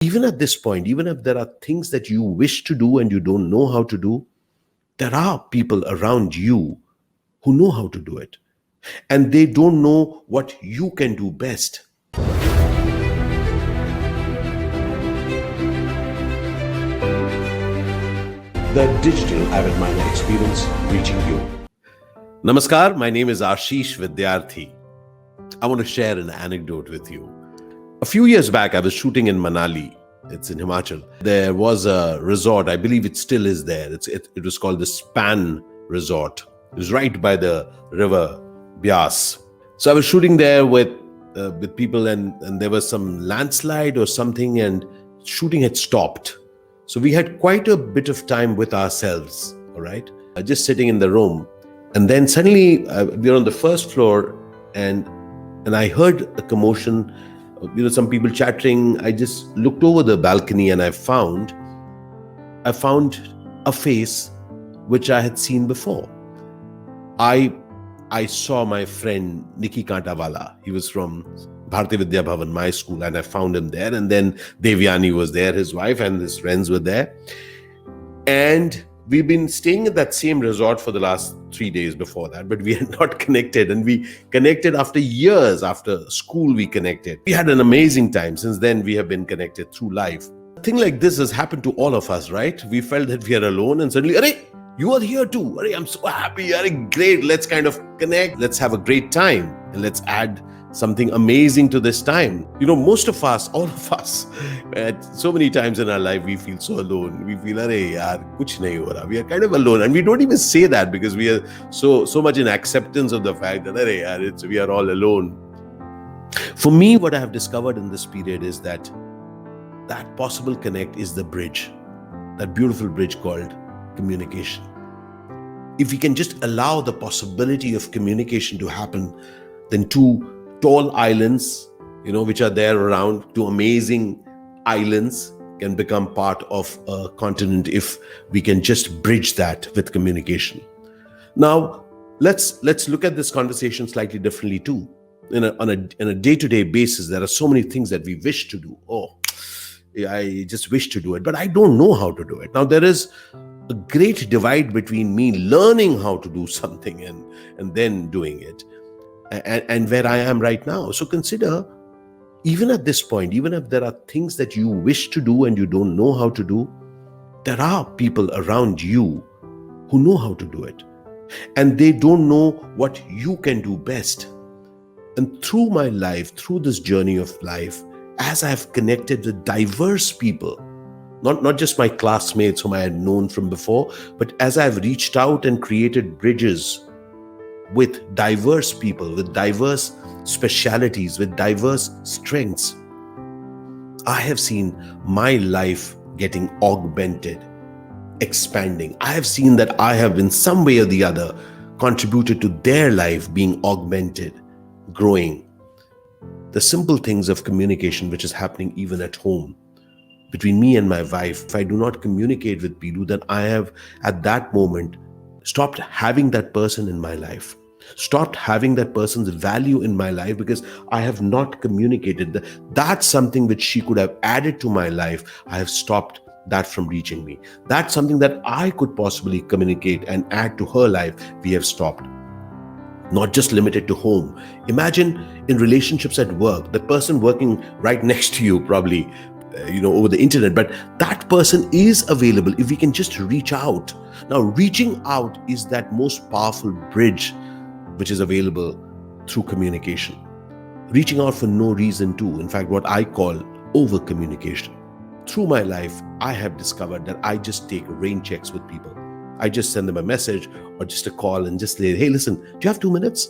Even at this point, even if there are things that you wish to do and you don't know how to do, there are people around you who know how to do it. And they don't know what you can do best. The Digital Avid Miner Experience, reaching you. Namaskar, my name is Ashish Vidyarthi. I want to share an anecdote with you. A few years back, I was shooting in Manali. It's in Himachal. There was a resort, I believe it still is there. It was called the Span Resort. It was right by the river Bias. So I was shooting there with people, and there was some landslide or something, and shooting had stopped. So we had quite a bit of time with ourselves, all right? Just sitting in the room. And then suddenly we were on the first floor, and I heard a commotion, some people chattering. I just looked over the balcony and I found a face which I had seen before. I saw my friend Nikki Kantawala. He was from Bharati Vidya Bhavan, my school, and I found him there. And then Devyani was there, his wife, and his friends were there. And we've been staying at that same resort for the last 3 days before that, but we had not connected. And we connected after years. After school, we connected. We had an amazing time. Since then, we have been connected through life. A thing like this has happened to all of us, right? We felt that we are alone, and suddenly, Arey, you are here too. Arey, I'm so happy. Arey, great. Let's kind of connect. Let's have a great time. And let's add something amazing to this time. Most of us, all of us, at so many times in our life, we feel so alone. We feel, arey, yaar, kuch nahi ho raha. We are kind of alone. And we don't even say that because we are so much in acceptance of the fact that, arey, yaar, we are all alone. For me, what I have discovered in this period is that possible connect is the bridge, that beautiful bridge called communication. If we can just allow the possibility of communication to happen, then two tall islands, which are there around, two amazing islands can become part of a continent if we can just bridge that with communication. Now, let's look at this conversation slightly differently too. On a day-to-day basis, there are so many things that we wish to do. Oh, I just wish to do it, but I don't know how to do it. Now, there is a great divide between me learning how to do something and then doing it, and where I am right now. So consider, even at this point, even if there are things that you wish to do and you don't know how to do, there are people around you who know how to do it. And they don't know what you can do best. And through my life, through this journey of life, as I've connected with diverse people, not just my classmates whom I had known from before, but as I've reached out and created bridges with diverse people, with diverse specialities, with diverse strengths, I have seen my life getting augmented, expanding. I have seen that I have in some way or the other contributed to their life being augmented, growing. The simple things of communication, which is happening even at home, between me and my wife. If I do not communicate with Pilu, then I have at that moment stopped having that person in my life, stopped having that person's value in my life because I have not communicated. That's something which she could have added to my life. I have stopped that from reaching me. That's something that I could possibly communicate and add to her life. We have stopped. Not just limited to home. Imagine in relationships at work, the person working right next to you, probably over the internet, but that person is available if we can just reach out. Now, reaching out is that most powerful bridge which is available through communication. Reaching out for no reason too. In fact, what I call over communication. Through my life, I have discovered that I just take rain checks with people. I just send them a message or just a call and just say, hey, listen, do you have 2 minutes?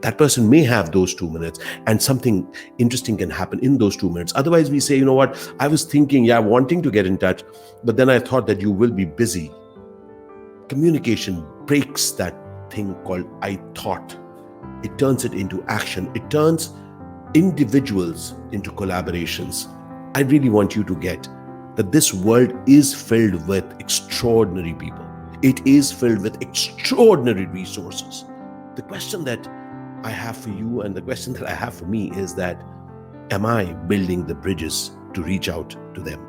That person may have those 2 minutes, and something interesting can happen in those 2 minutes. Otherwise, we say, you know what, I was thinking, wanting to get in touch, but then I thought that you will be busy. Communication breaks that thing called I thought. It turns it into action. It turns individuals into collaborations. I really want you to get that this world is filled with extraordinary people. It is filled with extraordinary resources. The question that I have for you and the question that I have for me is that, am I building the bridges to reach out to them?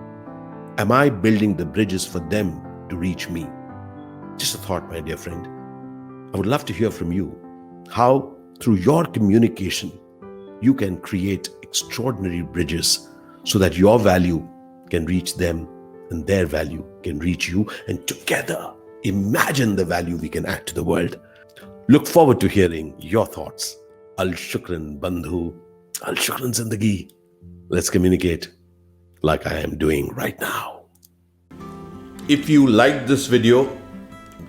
Am I building the bridges for them to reach me? Just a thought, my dear friend. I would love to hear from you how, through your communication, you can create extraordinary bridges so that your value can reach them and their value can reach you, and together imagine the value we can add to the world. Look forward to hearing your thoughts. Al Shukran Bandhu, Al Shukran Zindagi. Let's communicate like I am doing right now. If you liked this video,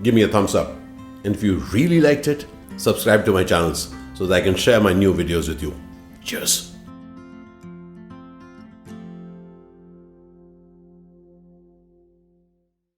give me a thumbs up. And if you really liked it, subscribe to my channels so that I can share my new videos with you. Cheers.